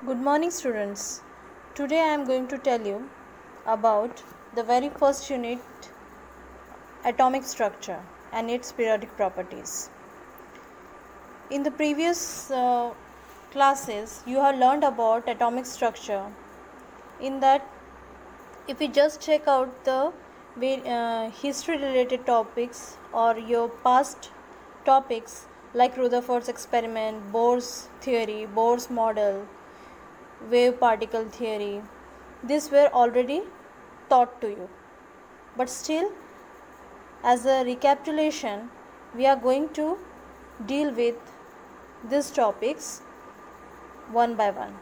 Good morning, students. Today I am going to tell you about the very first unit, atomic structure and its periodic properties. In the previous classes, you have learned about atomic structure. In that, if you just check out the history related topics or your past topics like Rutherford's experiment, Bohr's theory, Bohr's model, wave particle theory, these were already taught to you. But still, as a recapitulation, we are going to deal with these topics one by one.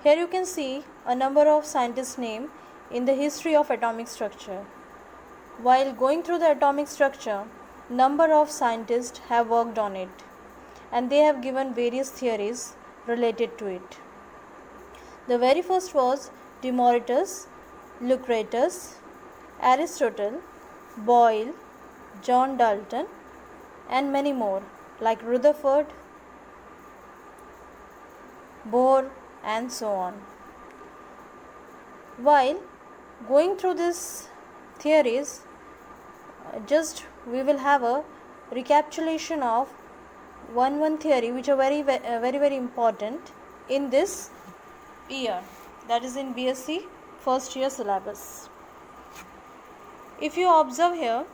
Here you can see a number of scientists' names in the history of atomic structure. While going through the atomic structure, number of scientists have worked on it and they have given various theories related to it. The very first was Demoritus, Lucretius, Aristotle, Boyle, John Dalton, and many more like Rutherford, Bohr, and so on. While going through these theories, we will have a recapitulation of one theory which are very important in this year, that is in BSc first year syllabus. If you observe here,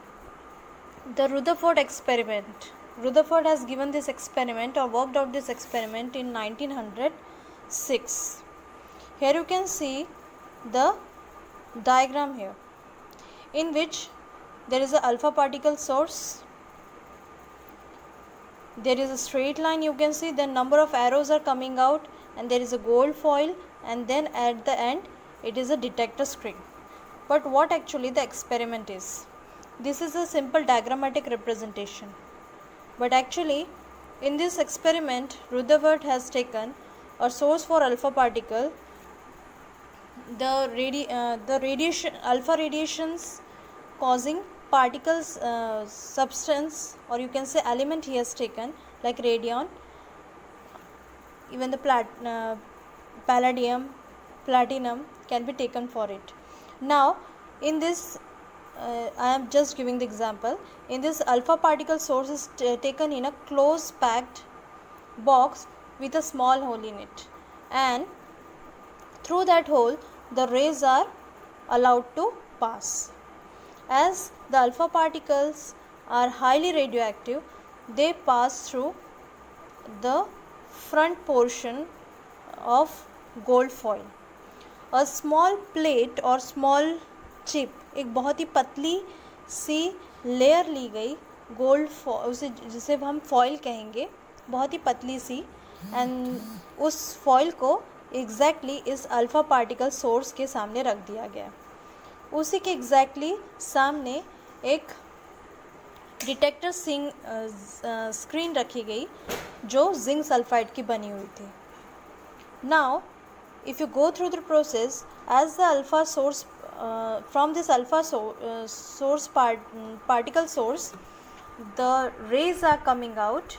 the Rutherford experiment, Rutherford has given this experiment or worked out this experiment in 1906. Here you can see the diagram here, in which there is a alpha particle source, there is a straight line you can see, then number of arrows are coming out, and there is a gold foil, and then at the end it is a detector screen. But what actually the experiment is? This is a simple diagrammatic representation. But actually in this experiment, Rutherford has taken a source for alpha particle, the radiation, alpha radiations causing particles, substance, or you can say element he has taken, like radion, even the palladium, platinum can be taken for it. Now in this I am just giving the example. In this, alpha particle source is taken in a close packed box with a small hole in it, and through that hole the rays are allowed to pass. As the alpha particles are highly radioactive, they pass through the front portion of gold foil. A small plate or small chip, एक बहुत ही पतली सी layer ली गई gold उसे जिसे हम foil कहेंगे, बहुत ही पतली सी, एंड उस फॉइल को एग्जैक्टली इस अल्फ़ा पार्टिकल सोर्स के सामने रख दिया गया. उसी के एग्जैक्टली सामने एक डिटेक्टर स्क्रीन रखी गई जो जिंक सल्फाइड की बनी हुई थी. Now if you go through the process, as the alpha source from this alpha particle source, the rays are coming out,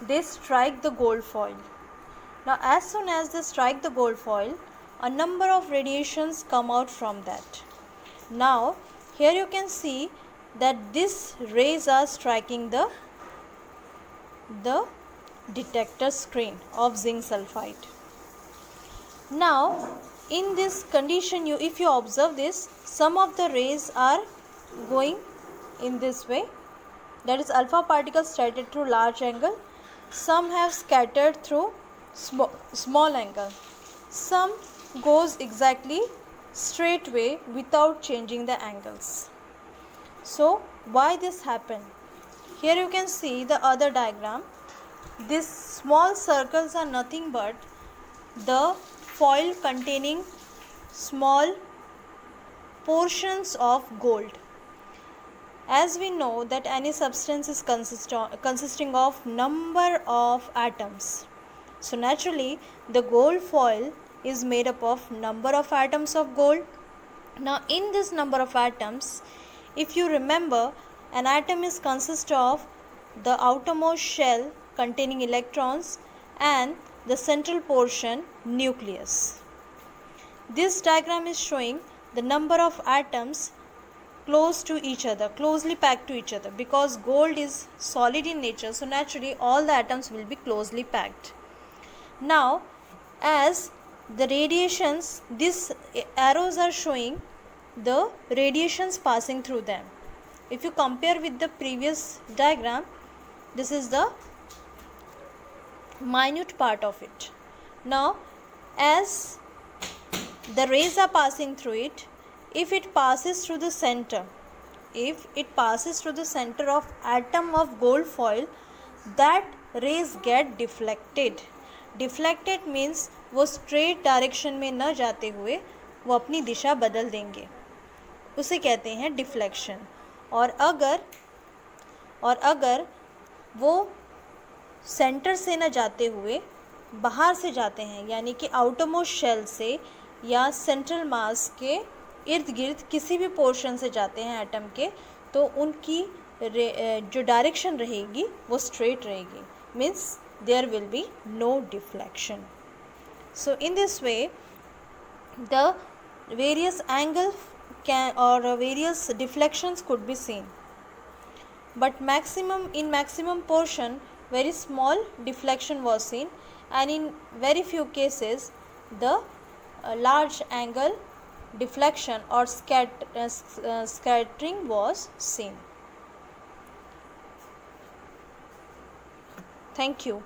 they strike the gold foil. Now as soon as they strike the gold foil, a number of radiations come out from that. Now here you can see that these rays are striking the detector screen of zinc sulfide. Now in this condition, if you observe this, some of the rays are going in this way, that is alpha particles started through large angle, some have scattered through small angle, some goes exactly straight way without changing the angles. So why this happened? Here you can see the other diagram. These small circles are nothing but the foil containing small portions of gold. As we know that any substance is consisting of number of atoms, so naturally the gold foil is made up of number of atoms of gold. Now in this number of atoms, if you remember, an atom consists of the outermost shell containing electrons and the central portion nucleus. This diagram is showing the number of atoms close to each other, closely packed to each other, because gold is solid in nature, so naturally all the atoms will be closely packed. Now, as the radiations, these arrows are showing the radiations passing through them. If you compare with the previous diagram, this is the minute part of it. Now, as the rays are passing through it, if it passes through the center, if it passes through the center of atom of gold foil, that rays get deflected. Deflected means वो straight direction में न जाते हुए वो अपनी दिशा बदल देंगे, उसे कहते हैं डिफ्लेक्शन. और अगर वो सेंटर से न जाते हुए बाहर से जाते हैं, यानी कि आउटरमोस्ट शेल से या सेंट्रल मास के इर्द गिर्द किसी भी पोर्शन से जाते हैं एटम के, तो उनकी जो डायरेक्शन रहेगी वो स्ट्रेट रहेगी, means there will be no deflection. So in this way the various angle or various deflections could be seen, but in maximum portion very small deflection was seen, and in very few cases the large angle deflection or scattering was seen. Thank you.